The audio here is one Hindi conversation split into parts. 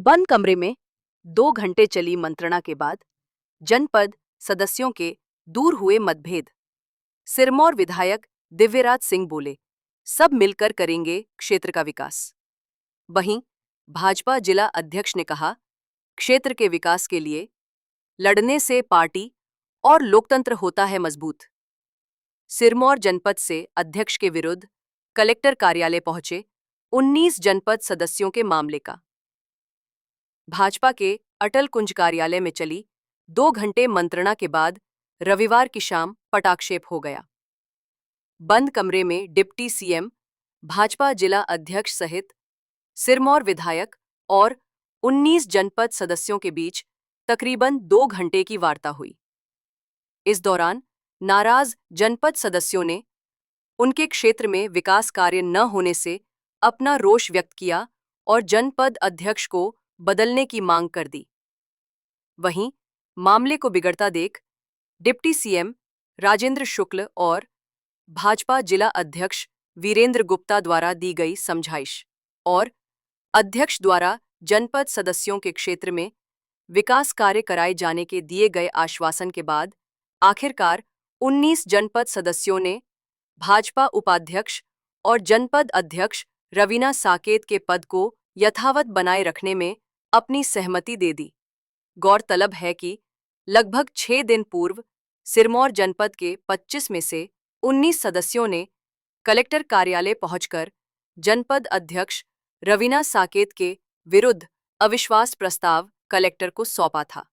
बंद कमरे में 2 घंटे चली मंत्रणा के बाद जनपद सदस्यों के दूर हुए मतभेद। सिरमौर विधायक दिव्यराज सिंह बोले, सब मिलकर करेंगे क्षेत्र का विकास। वहीं भाजपा जिला अध्यक्ष ने कहा, क्षेत्र के विकास के लिए लड़ने से पार्टी और लोकतंत्र होता है मजबूत। सिरमौर जनपद से अध्यक्ष के विरुद्ध कलेक्टर कार्यालय पहुंचे 19 जनपद सदस्यों के मामले का। भाजपा के अटल कुंज कार्यालय में चली 2 घंटे मंत्रणा के बाद रविवार की शाम पटाक्षेप हो गया। बंद कमरे में डिप्टी सीएम, भाजपा जिला अध्यक्ष सहित सिरमौर विधायक और 19 जनपद सदस्यों के बीच तकरीबन 2 घंटे की वार्ता हुई। इस दौरान नाराज जनपद सदस्यों ने उनके क्षेत्र में विकास कार्य न होने से अपना रोष व्यक्त किया और जनपद अध्यक्ष को बदलने की मांग कर दी। वहीं मामले को बिगड़ता देख डिप्टी सीएम राजेंद्र शुक्ल और भाजपा जिला अध्यक्ष वीरेंद्र गुप्ता द्वारा दी गई समझाइश और अध्यक्ष द्वारा जनपद सदस्यों के क्षेत्र में विकास कार्य कराए जाने के दिए गए आश्वासन के बाद आखिरकार 19 जनपद सदस्यों ने भाजपा उपाध्यक्ष और जनपद अध्यक्ष रवीना साकेत के पद को यथावत बनाए रखने में अपनी सहमति दे दी। गौरतलब है कि लगभग 6 दिन पूर्व सिरमौर जनपद के 25 में से 19 सदस्यों ने कलेक्टर कार्यालय पहुंचकर जनपद अध्यक्ष रवीना साकेत के विरुद्ध अविश्वास प्रस्ताव कलेक्टर को सौंपा था,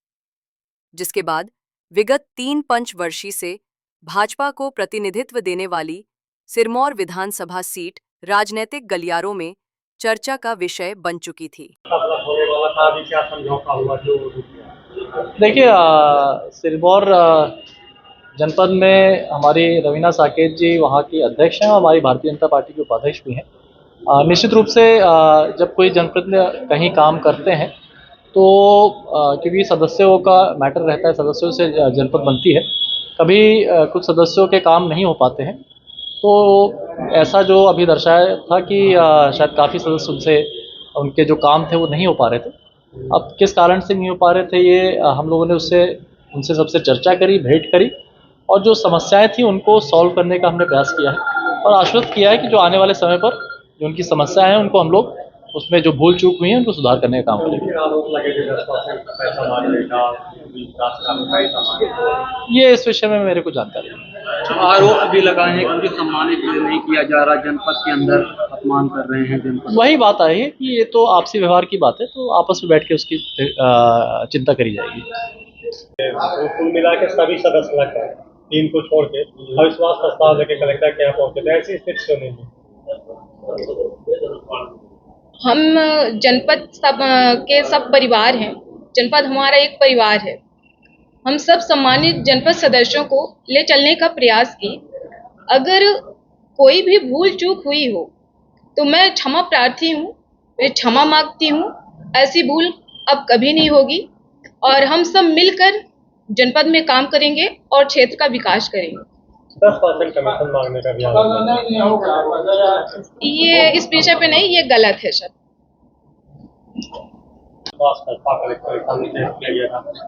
जिसके बाद विगत 3 पंचवर्षीय से भाजपा को प्रतिनिधित्व देने वाली सिरमौर विधानसभा सीट राजनीतिक गलियारों में चर्चा का विषय बन चुकी थी। देखिए, सिरमौर जनपद में हमारी रवीना साकेत जी वहाँ की अध्यक्ष हैं और हमारी भारतीय जनता पार्टी के उपाध्यक्ष भी हैं। निश्चित रूप से जब कोई जनप्रतिनिधि कहीं काम करते हैं तो क्योंकि सदस्यों का मैटर रहता है, सदस्यों से जनपद बनती है, कभी कुछ सदस्यों के काम नहीं हो पाते हैं। तो ऐसा जो अभी दर्शाया था कि शायद काफ़ी सदस्य उनसे उनके जो काम थे वो नहीं हो पा रहे थे। अब किस कारण से नहीं हो पा रहे थे ये हम लोगों ने उनसे सबसे चर्चा करी, भेंट करी और जो समस्याएं थी उनको सॉल्व करने का हमने प्रयास किया है और आश्वस्त किया है कि जो आने वाले समय पर जो उनकी समस्या है उनको हम लोग उसमें जो भूल चूक हुई है उनको सुधार करने का काम करेंगे। ये इस विषय में मेरे को जानकारी है। आरोप भी लगाए हैं कि सम्मानित नहीं किया जा रहा, जनपद के अंदर अपमान कर रहे हैं जनपद। वही बात आई है कि ये तो आपसी व्यवहार की बात है, तो आपस में बैठ के उसकी चिंता करी जाएगी। कुल मिला के सभी सदस्य लग गए, 3 को छोड़ के अविश्वास प्रस्ताव लेके कलेक्टर के यहाँ पहुंचे थे। ऐसी स्थिति क्यों नहीं? हम जनपद के सब परिवार हैं। जनपद हमारा एक परिवार है। हम सब सम्मानित जनपद सदस्यों को ले चलने का प्रयास किए। अगर कोई भी भूल चूक हुई हो तो मैं क्षमा प्रार्थी हूँ, मैं क्षमा मांगती हूँ। ऐसी भूल अब कभी नहीं होगी और हम सब मिलकर जनपद में काम करेंगे और क्षेत्र का विकास करेंगे। 10% कमीशन मांगने का भी ये इस विषय पे नहीं, ये गलत है सर।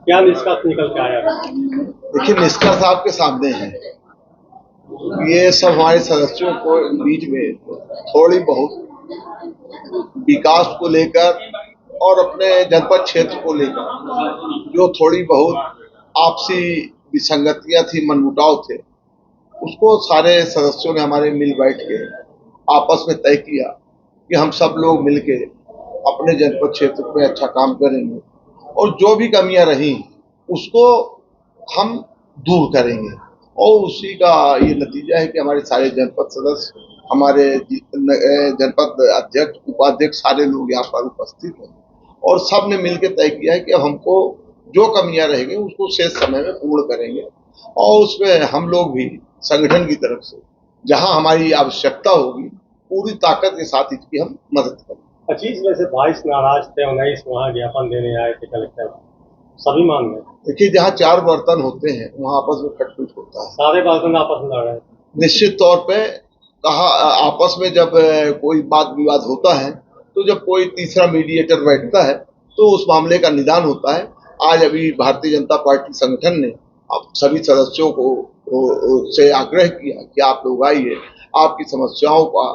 क्या निष्कर्ष निकल के आया? देखिए, निष्कर्ष आपके सामने है। ये सब हमारे सदस्यों को बीच में थोड़ी बहुत विकास को लेकर और अपने जनपद क्षेत्र को लेकर जो थोड़ी बहुत आपसी विसंगतियां थी, मनमुटाव थे, उसको सारे सदस्यों ने हमारे मिल बैठ के आपस में तय किया कि हम सब लोग मिलके अपने जनपद क्षेत्र में अच्छा काम करेंगे और जो भी कमियां रही उसको हम दूर करेंगे। और उसी का ये नतीजा है कि हमारे सारे जनपद सदस्य, हमारे जनपद अध्यक्ष, उपाध्यक्ष, सारे लोग यहाँ पर उपस्थित हैं और सब ने मिलकर तय किया है कि अब हमको जो कमियां रहेंगी उसको शेष समय में पूर्ण करेंगे और उसमें हम लोग भी संगठन की तरफ से जहां हमारी आवश्यकता होगी पूरी ताकत के साथ इसकी हम मदद करेंगे। 25 में से 22 नाराज थे, 19 वहाँ ज्ञापन देने आए थे कलेक्टर, सभी मान गए। देखिए, जहाँ 4 बर्तन होते हैं वहाँ आपस में खटपट होता है, सारे बर्तन आपस में लड़ रहे हैं। निश्चित तौर पे कहा आपस में जब कोई बात विवाद होता है तो जब कोई तीसरा मीडिएटर बैठता है तो उस मामले का निदान होता है। आज अभी भारतीय जनता पार्टी संगठन ने अब सभी सदस्यों को से आग्रह किया कि आप लोग आइए, आपकी समस्याओं का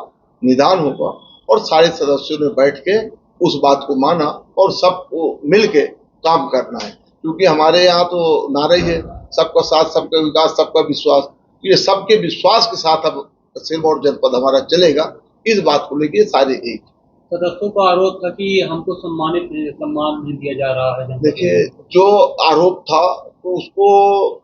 निदान होगा, और सारे सदस्यों ने बैठ के उस बात को माना और सबको मिल के काम करना है, क्योंकि हमारे यहाँ तो नारा ही है सबका साथ, सबका विकास, सबका विश्वास। ये सबके विश्वास के साथ अब सिरमौर जनपद हमारा चलेगा, इस बात को लेके सारे एक। सदस्यों का आरोप था कि हमको सम्मान नहीं दिया जा रहा है। देखिए, जो आरोप था तो उसको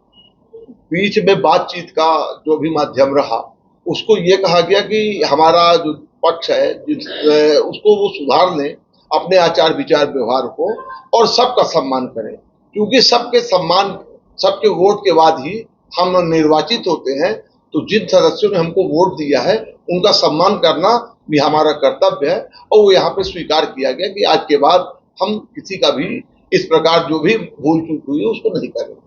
बीच में बातचीत का जो भी माध्यम रहा, उसको ये कहा गया कि हमारा जो पक्ष है उसको वो सुधार लें अपने आचार विचार व्यवहार को, और सबका सम्मान करें, क्योंकि सबके सम्मान, सबके वोट के बाद ही हम निर्वाचित होते हैं। तो जिन सदस्यों ने हमको वोट दिया है उनका सम्मान करना भी हमारा कर्तव्य है, और वो यहाँ पे स्वीकार किया गया कि आज के बाद हम किसी का भी इस प्रकार जो भी भूल चूक हुई है उसको नहीं करेंगे।